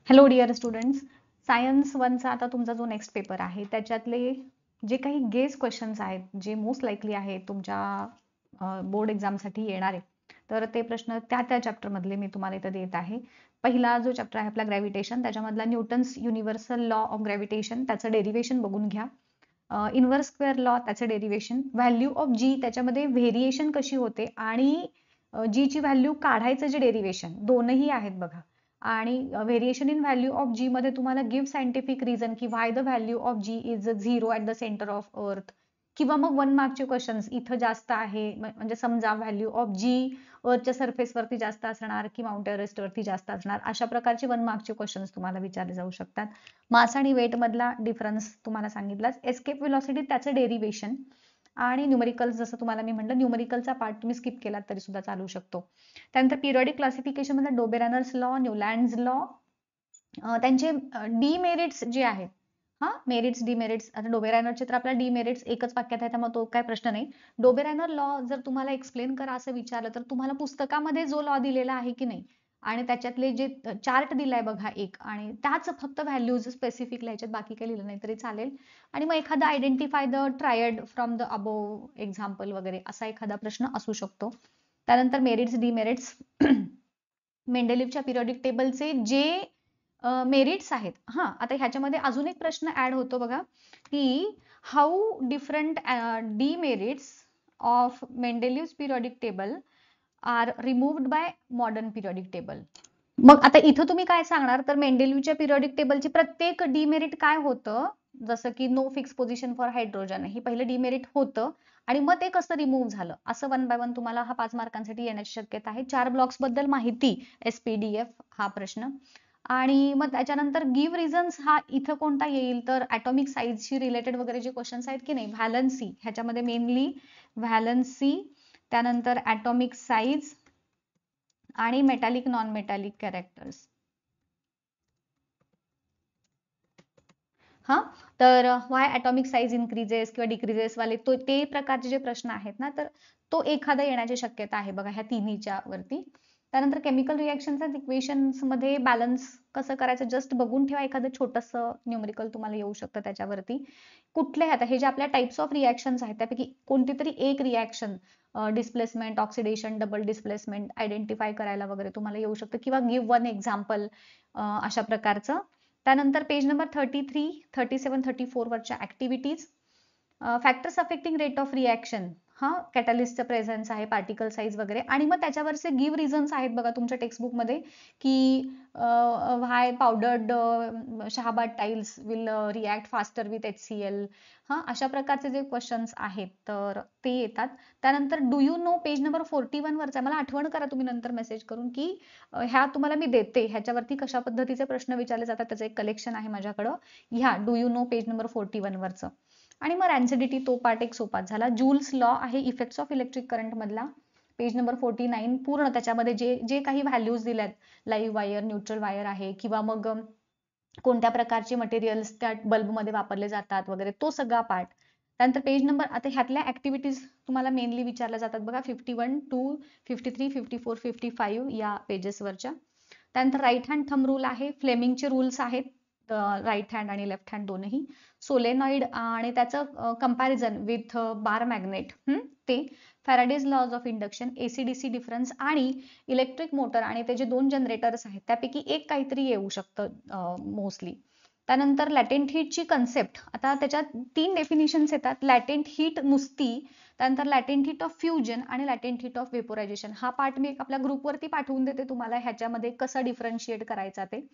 Hello dear students, science वनचा आता तुमचा जो नेक्स्ट पेपर आहे त्याच्यातले जे काही गेस क्वेश्चन्स आहेत जे मोस्ट लाईकली आहेत तुमच्या बोर्ड एक्झामसाठी येणारे, तर ते प्रश्न त्या चॅप्टरमधले मी तुम्हाला इथं देत आहे. पहिला जो चॅप्टर आहे आपला ग्रॅव्हिटेशन, त्याच्यामधला Newton's universal law of gravitation त्याचं डेरिव्हेशन बघून घ्या. इन्व्हर्स स्क्वेअर लॉ त्याचं डेरिव्हेशन, व्हॅल्यू ऑफ जी त्याच्यामध्ये व्हेरिएशन कशी होते आणि जी ची व्हॅल्यू काढायचं जे डेरिव्हेशन, दोनही आहेत बघा. आणि variation in value of G मध्ये तुम्हाला गिव्ह सायंटिफिक रिझन की why the value of G is 0 at the centre of earth, किंवा मग 1 मार्कचे क्वेश्चन्स इथं जास्त आहे म्हणजे समजा व्हॅल्यू ऑफ जी अर्थच्या सरफेसवरती जास्त असणार की माउंट एव्हरेस्ट वरती जास्त असणार, अशा प्रकारचे 1 मार्कचे क्वेश्चन्स तुम्हाला विचारले जाऊ शकतात. मास आणि वेट मधला डिफरन्स तुम्हाला सांगितलाच. एस्केप व्हेलॉसिटी त्याचं डेरिव्हेशन आणि न्यूमेरिकल, जसं तुम्हाला मी म्हटलं न्यूमेरिकलचा पार्ट तुम्ही स्किप केलात तरी सुद्धा चालू शकतो. त्यानंतर पिरियडिक क्लासिफिकेशन मध्ये डोबेरानर्स लॉ, न्यूलँड्स लॉ, त्यांचे डीमेरिट्स जे आहेत, मेरिट्स डीमेरिट्स. आता डोबेरायनरचे तर आपल्या डीमेरिट्स एकच वाक्यात आहे त्यामुळे तो काय प्रश्न नाही. डोबेरायनर लॉ जर तुम्हाला एक्सप्लेन करा असं विचारलं तर तुम्हाला पुस्तकामध्ये जो लॉ दिलेला आहे की नाही आणि त्याच्यातले जे चार्ट दिलाय बघा एक, आणि त्याच फक्त व्हॅल्यूज स्पेसिफिक लिहायच्यात, बाकी काही लिहिलं नाही तरी चालेल. आणि मग एखादा identify the triad from the above example वगैरे असा एखादा प्रश्न असू शकतो. त्यानंतर मेरिट्स डीमेरिट्स, मेंडेलिव्हच्या पिरियडिक टेबलचे जे मेरिट्स आहेत. आता ह्याच्यामध्ये अजून एक प्रश्न ऍड होतो बघा की how different demerits of Mendeleev's periodic table are removed by modern periodic table. मग आता इथं तुम्ही काय सांगणार, तर मेंडेलिव्हच्या पिरियडिक टेबलची प्रत्येक डीमेरिट काय होतं, जसं की no fix position for hydrogen, हे पहिलं डीमेरिट होतं आणि मग ते कसं रिमूव्ह झालं, असं 1 बाय 1 तुम्हाला हा 5 मार्कांसाठी येण्याची शक्यता आहे. 4 ब्लॉक्स बद्दल माहिती, एसपीडीएफ हा प्रश्न. आणि मग त्याच्यानंतर गिव्ह रिझन्स हा इथं कोणता येईल, तर ॲटॉमिक साईजशी रिलेटेड वगैरे जे क्वेश्चन्स आहेत की नाही, व्हॅलन्सी ह्याच्यामध्ये मेनली व्हॅलन्सी, त्यानंतर ॲटॉमिक साईज आणि मेटॅलिक नॉन मेटॅलिक कॅरेक्टर्स. तर व्हाय ॲटॉमिक साईज इन्क्रीजेस किंवा डिक्रीजेस वाले ते प्रकारचे जे प्रश्न आहेत ना, तर तो एखादा येण्याची शक्यता आहे बघा ह्या तिन्हीच्या वरती. त्यानंतर केमिकल रिएक्शनच्या इक्वेशन्स मध्ये बॅलन्स कसं करायचं जस्ट बघून ठेवा, एखादं छोटंसं न्यूमेरिकल तुम्हाला येऊ शकतं त्याच्यावरती. कुठले आता हे जे आपल्या टाइप्स ऑफ रिएक्शन्स आहेत त्यापैकी कोणती तरी एक reaction, displacement, oxidation, double displacement identify करायला वगैरे तुम्हाला येऊ शकतं, किंवा गिव्ह 1 एक्झाम्पल अशा प्रकारचं. त्यानंतर पेज नंबर 33, 37, 34 वरच्या activities, factors affecting rate of reaction, कॅटलिस्टचं प्रेझेन्स आहे, पार्टिकल साईज वगैरे. आणि मग त्याच्यावरचे गिव्ह रिझन्स आहेत बघा तुमच्या टेक्स्टबुक मध्ये की why powdered Shahabad tiles will react faster with HCl, अशा प्रकारचे जे क्वेश्चन्स आहेत तर ते येतात. त्यानंतर do you know, page number 41 वरचा, मला आठवण करा तुम्ही नंतर मेसेज करून की ह्या तुम्हाला मी देते, ह्याच्यावरती कशा पद्धतीचे प्रश्न विचारले जातात त्याचं एक कलेक्शन आहे माझ्याकडं, ह्या do you know page number 41 वरचं. आणि मग रॅन्सिडिटी तो पार्ट एक सोपाच झाला. जूल्स लॉ आहे इफेक्ट्स ऑफ इलेक्ट्रिक करंट मधला, पेज नंबर 49. पूर्ण त्याच्यामध्ये जे जे काही व्हॅल्यूज दिल्यात, लाईव्ह वायर, न्यूट्रल वायर आहे, किंवा मग कोणत्या प्रकारचे मटेरियल्स त्या बल्बमध्ये वापरले जातात वगैरे, तो सगळा पार्ट. त्यानंतर पेज नंबर, आता ह्यातल्या ऍक्टिव्हिटीज तुम्हाला मेनली विचारल्या जातात बघा 51 टू 53, 54, 55 या पेजेसवरच्या. त्यानंतर राईट हँड थंब रूल आहे, फ्लेमिंगचे रूल्स आहेत, राईट हँड आणि लेफ्ट हँड दोनही. सोलेनॉइड आणि त्याचं कंपॅरिझन विथ बार मॅग्नेट, ते. Faraday's laws of induction, AC DC difference आणि इलेक्ट्रिक मोटर आणि ते जे 2 जनरेटर्स आहेत त्यापैकी एक काहीतरी येऊ शकतं मोस्टली. त्यानंतर लॅटेंट हीटची कन्सेप्ट, आता त्याच्यात 3 डेफिनिशन्स येतात. लॅटेंट हीट नुसती, त्यानंतर लॅटेंट हीट ऑफ फ्युजन आणि लॅटेंट हीट ऑफ वेपोरायझेशन. हा पार्ट मी आपल्या ग्रुपवरती पाठवून देते तुम्हाला, ह्याच्यामध्ये कसं डिफरन्शिएट करायचा ते.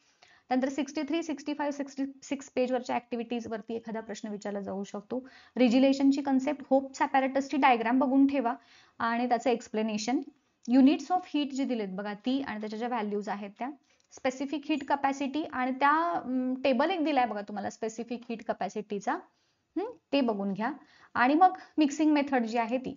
त्यानंतर 63, 65, 66 पेजवरच्या ऍक्टिव्हिटीज वरती एखादा प्रश्न विचारला जाऊ शकतो. रिजिलेशनची कन्सेप्ट, होप्स ॲपॅरेटसची डायग्राम बघून ठेवा आणि त्याचं एक्सप्लेनेशन. युनिट्स ऑफ हीट जी दिलेत बघा ती आणि त्याच्या ज्या व्हॅल्यूज आहेत त्या. स्पेसिफिक हीट कपॅसिटी आणि त्या टेबल एक दिलाय बघा तुम्हाला स्पेसिफिक हीट कपॅसिटीचा, ते बघून घ्या. आणि मग मिक्सिंग मेथड जी आहे ती.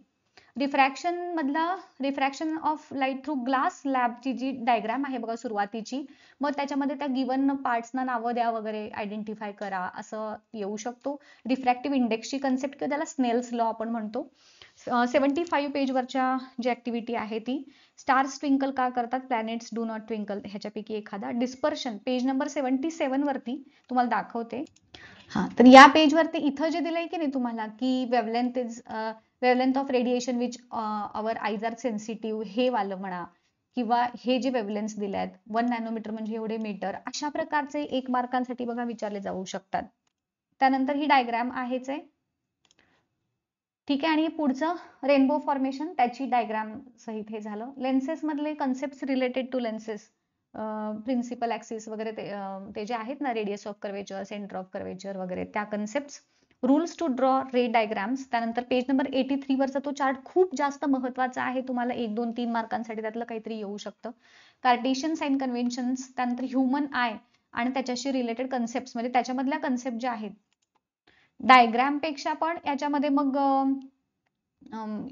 रिफ्रॅक्शन मधला, refraction of light through glass लॅबची जी डायग्राम आहे बघा सुरुवातीची, मग त्याच्यामध्ये त्या गिवन पार्ट्सना नावं द्या वगैरे, आयडेंटिफाय करा, असं येऊ शकतो. रिफ्रॅक्टिव्ह इंडेक्सची कन्सेप्ट किंवा त्याला स्नेल्स लॉ आपण म्हणतो. 75 पेजवरच्या जी ऍक्टिव्हिटी आहे ती स्टार्स ट्विंकल का करतात, प्लॅनेट्स डू नॉट ट्विंकल ह्याच्यापैकी एखादा. डिस्पर्शन पेज नंबर 77 वरती तुम्हाला दाखवते. हा, तर या पेजवरती इथं जे दिलंय की नाही तुम्हाला की wavelength of radiation which our eyes are sensitive, हे वालं म्हणा, किंवा हे जे वेवलेन्स दिले आहेत 1 नॅनोमीटर म्हणजे एवढे मीटर, अशा प्रकारचे 1 मार्कांसाठी बघा विचारले जाऊ शकतात. त्यानंतर ही डायग्राम आहेच आहे, ठीक आहे. आणि पुढचं रेनबो फॉर्मेशन, त्याची डायग्राम सहित हे झालं. लेन्सेस मधले concept related to lenses, principal axis वगैरे ते जे आहेत ना, radius of curvature, centre of curvature वगैरे त्या concept. Rules to draw ray diagrams. त्यानंतर पेज नंबर 83 वरचा तो चार्ट खूप जास्त महत्वाचा आहे, तुम्हाला 1, 2, 3 मार्कांसाठी त्यातलं काहीतरी येऊ शकतं. कार्टेशियन साइन कन्व्हेन्शन्स, त्यानंतर ह्युमन आय आणि त्याच्याशी रिलेटेड कन्सेप्ट, म्हणजे त्याच्यामधल्या कन्सेप्ट ज्या आहेत डायग्राम पेक्षा पण याच्यामध्ये मग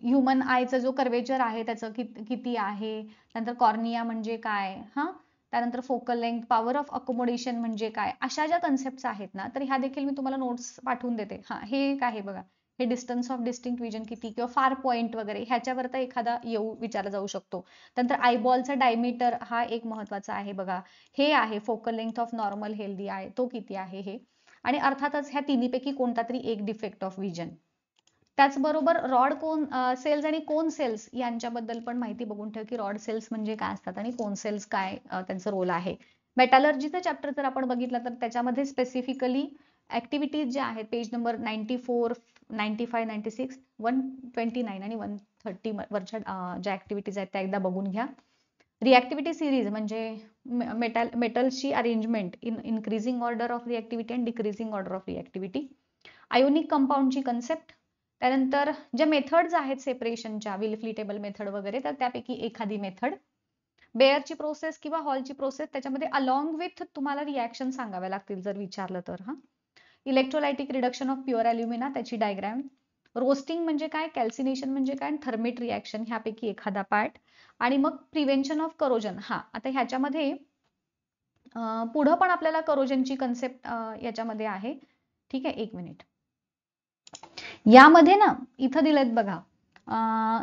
ह्युमन आयचा जो कर्वेचर आहे त्याचं किती आहे, त्यानंतर कॉर्निया म्हणजे काय, हा, त्यानंतर focal length, power of accommodation म्हणजे काय, अशा ज्या कन्सेप्ट आहेत ना, तर ह्या देखील मी तुम्हाला नोट्स पाठवून देते. हा, हे एक आहे बघा, हे डिस्टन्स ऑफ डिस्टिंक्ट विजन किती, किंवा फार पॉइंट वगैरे ह्याच्यावर तर एखादा विचारला जाऊ शकतो. त्यानंतर आयबॉलचा डायमीटर हा एक महत्वाचा आहे बघा, हे आहे focal length of normal healthy I, तो किती आहे हे. आणि अर्थातच ह्या तिन्हीपैकी कोणता तरी एक डिफेक्ट ऑफ विजन. त्याचबरोबर रॉड कोन सेल्स आणि कोन सेल्स यांच्याबद्दल पण माहिती बघून ठेव, की रॉड सेल्स म्हणजे काय असतात आणि कोन सेल्स काय त्यांचं रोल आहे. मेटॅलर्जीचा चॅप्टर जर आपण बघितलं तर त्याच्यामध्ये स्पेसिफिकली ऍक्टिव्हिटीज ज्या आहेत पेज नंबर 94, 95, 96, 129 आणि 130 वरच्या ज्या ऍक्टिव्हिटीज आहेत त्या एकदा बघून घ्या. रिॲक्टिव्हिटी सिरीज म्हणजे मेटल्सची arrangement in increasing order of reactivity and decreasing order of reactivity. Ionic कंपाऊंडची कन्सेप्ट. त्यानंतर ज्या मेथड्स आहेत सेपरेशनच्या, विलफ्लिटेबल मेथड वगैरे, तर त्यापैकी एखादी मेथड. बेअरची प्रोसेस किंवा हॉलची प्रोसेस, त्याच्यामध्ये अलॉंग विथ तुम्हाला रिॲक्शन सांगाव्या लागतील जर विचारलं तर. हा, इलेक्ट्रोलायटिक रिडक्शन ऑफ प्युअर अल्युमिना, त्याची डायग्राम. रोस्टिंग म्हणजे काय, कॅल्सिनेशन म्हणजे काय, थर्मिट रिॲक्शन ह्यापैकी एखादा पार्ट. आणि मग प्रिव्हेन्शन ऑफ करोजन. हा, आता ह्याच्यामध्ये पुढं पण आपल्याला करोजनची कन्सेप्ट याच्यामध्ये आहे, ठीक आहे. 1 मिनिट. यामध्ये ना इथं दिलेत बघा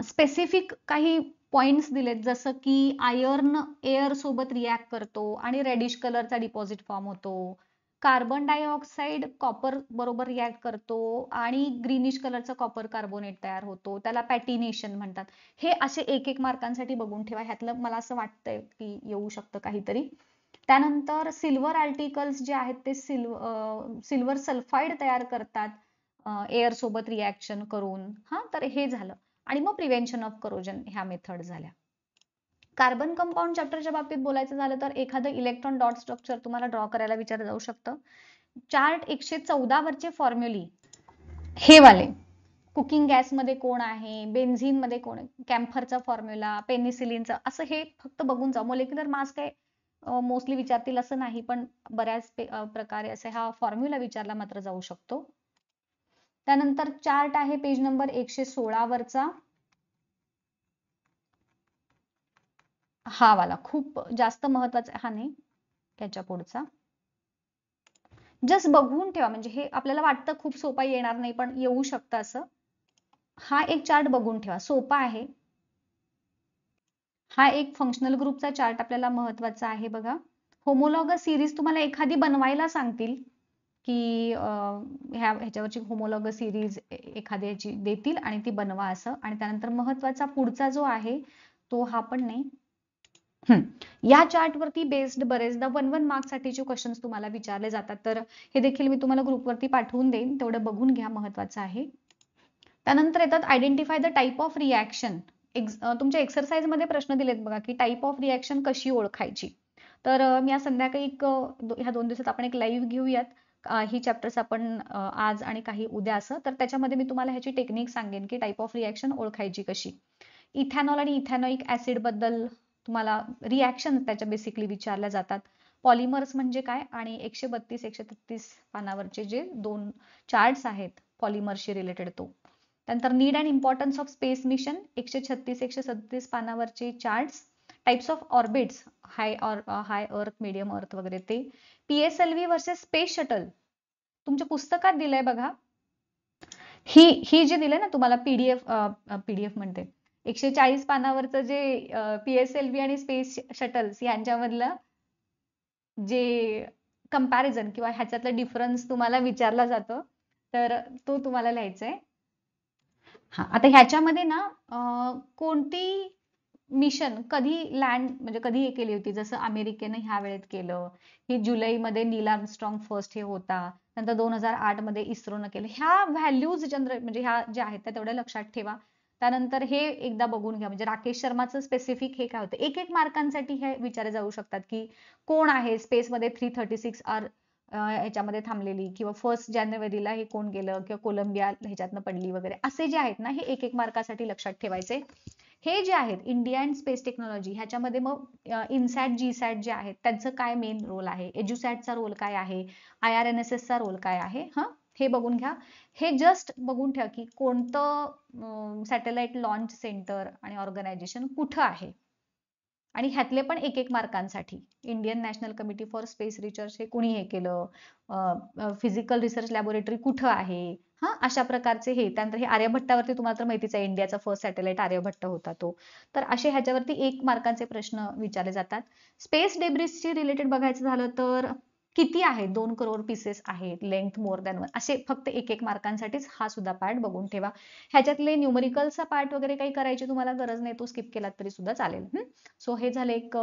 स्पेसिफिक काही पॉइंट्स दिलेत, जसं की आयर्न एअर सोबत रिॲक्ट करतो आणि रेडिश कलरचा डिपॉझिट फॉर्म होतो. कार्बन डायऑक्साईड कॉपर बरोबर रिॲक्ट करतो आणि ग्रीनिश कलरचा कॉपर कार्बोनेट तयार होतो, त्याला पॅटिनेशन म्हणतात. हे असे 1-1 मार्कांसाठी बघून ठेवा, ह्यातलं मला असं वाटतंय की येऊ शकतं काहीतरी. त्यानंतर सिल्वर आर्टिकल्स जे आहेत ते सिल्वर सल्फाइड तयार करतात एअर सोबत रिॲक्शन करून. हा, तर हे झालं. आणि मग प्रिव्हेन्शन ऑफ करोजन ह्या मेथड झाल्या. कार्बन कंपाऊंड चॅप्टरच्या बाबतीत बोलायचं झालं तर एखादं इलेक्ट्रॉन डॉट स्ट्रक्चर तुम्हाला ड्रॉ करायला विचारलं जाऊ शकतं. चार्ट 114 वरचे फॉर्म्युली हे वाले, कुकिंग गॅसमध्ये कोण आहे, बेन्झिन मध्ये कोण आहे, कॅम्फरचा फॉर्म्युला, पेनिसिलिनचा, असं हे फक्त बघून जा. मोलेक्युलर मास काय मोस्टली विचारतील असं नाही, पण बऱ्याच प्रकारे असे हा फॉर्म्युला विचारला मात्र जाऊ शकतो. त्यानंतर चार्ट आहे पेज नंबर 116 वरचा, हा वाला खूप जास्त महत्वाचा. हा नाही, त्याच्या पुढचा जस्ट बघून ठेवा, म्हणजे हे आपल्याला वाटतं खूप सोपा येणार नाही, पण येऊ शकतं असं. हा एक चार्ट बघून ठेवा, सोपा आहे. हा एक फंक्शनल ग्रुपचा चार्ट आपल्याला महत्वाचा आहे बघा. होमोलॉगस सिरीज तुम्हाला एखादी बनवायला सांगतील, की ह्याच्यावरची होमोलॉगस सिरीज एखाद्याची देतील आणि ती बनवा असं. आणि त्यानंतर महत्वाचा पुढचा जो आहे तो हा पण नाही, या चार्ट वरती बेस्ड बरेचदा 1-1 मार्क्स साठीचे क्वेश्चन्स तुम्हाला विचारले जातात, तर हे देखील मी तुम्हाला ग्रुपवरती पाठवून देईन, तेवढं बघून घ्या, महत्वाचं आहे. त्यानंतर येतात identify the type of reaction. तुमच्या एक्सरसाइज मध्ये प्रश्न दिलेत बघा, की टाइप ऑफ रिॲक्शन कशी ओळखायची. तर मी आज संध्याकाळी ह्या 2 दिवसात आपण एक लाईव्ह घेऊयात, ही चॅप्टर्स आपण आज आणि काही उद्या असं. तर त्याच्यामध्ये मी तुम्हाला ह्याची टेक्निक सांगेन, की टाइप ऑफ रिॲक्शन ओळखायची कशी. इथॅनॉल आणि इथॅनोइक ऍसिड बद्दल तुम्हाला रिॲक्शन त्याच्या बेसिकली विचारल्या जातात. पॉलिमर्स म्हणजे काय, आणि 132-133 पानावरचे जे 2 चार्ट्स आहेत पॉलिमर्सशी रिलेटेड तो. त्यानंतर need and importance of space mission 136-137 पानावरचे charts. Types of orbits, high earth, medium अर्थ वगैरे ते. PSLV वर्सेस स्पेस शटल तुमच्या पुस्तकात दिलंय बघा. ही जी दिले ना तुम्हाला पीडीएफ म्हणते, 140 पानावरचं जे PSLV आणि स्पेस शटल्स यांच्यामधलं जे कंपॅरिझन किंवा ह्याच्यातला डिफरन्स तुम्हाला विचारला जातो, तर तो तुम्हाला लिहायचा आहे. हा, आता ह्याच्यामध्ये ना कोणती मिशन कधी लँड म्हणजे कधी हे केली होती, जसं अमेरिकेनं ह्या वेळेत केलं, हे जुलैमध्ये नील आर्मस्ट्रॉंग फर्स्ट हे होता, नंतर 2008 मध्ये इस्रोनं केलं. ह्या व्हॅल्यूज जनरेट म्हणजे ह्या ज्या आहेत त्या तेवढ्या लक्षात ठेवा. त्यानंतर हे एकदा बघून घ्या, म्हणजे राकेश शर्माचं स्पेसिफिक हे काय होतं, एक एक मार्कांसाठी हे विचारले जाऊ शकतात की कोण आहे स्पेसमध्ये 336 आर ह्याच्यामध्ये थांबलेली, किंवा 1 जानेवारीला हे कोण गेलं, किंवा कोलंबिया ह्याच्यातनं पडली वगैरे, असे जे आहेत ना हे एक एक मार्कासाठी लक्षात ठेवायचे. हे जे आहेत इंडियन स्पेस टेक्नॉलॉजी ह्याच्यामध्ये मग इनसॅट जीसॅट जे आहेत त्यांचं काय मेन रोल आहे, एज्युसॅटचा रोल काय आहे, IRNSS चा रोल काय आहे, हे बघून घ्या. हे जस्ट बघून ठेवा की कोणतं सॅटेलाइट लॉन्च सेंटर आणि ऑर्गनायझेशन कुठं आहे, आणि ह्यातले पण एक एक मार्कांसाठी. Indian National Committee for Space Research हे कोणी हे केलं, फिजिकल रिसर्च लॅबोरेटरी कुठं आहे, अशा प्रकारचे हे. त्यानंतर हे आर्यभट्टावरती तुम्हाला तर माहितीच आहे, इंडियाचा फर्स्ट सॅटेलाइट आर्यभट्ट होता तो. तर असे ह्याच्यावरती 1 मार्कांचे प्रश्न विचारले जातात. स्पेस डेब्रिसची रिलेटेड बघायचं झालं तर किती आहे, 2 करोड पीसेस आहेत, लेंथ मोर दॅन 1, असे फक्त एक एक मार्कांसाठीच हा सुद्धा पार्ट बघून ठेवा. ह्याच्यातले न्यूमरिकलचा पार्ट वगैरे काही करायची तुम्हाला गरज नाही, तो स्किप केलात तरी सुद्धा चालेल. सो हे झाले एक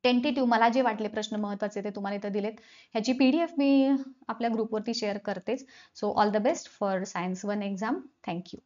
टेंटेटिव्ह मला जे वाटले प्रश्न महत्वाचे ते तुम्हाला इथं दिलेत. ह्याची PDF मी आपल्या ग्रुपवरती शेअर करतेच. So all the best for science 1 exam. Thank you.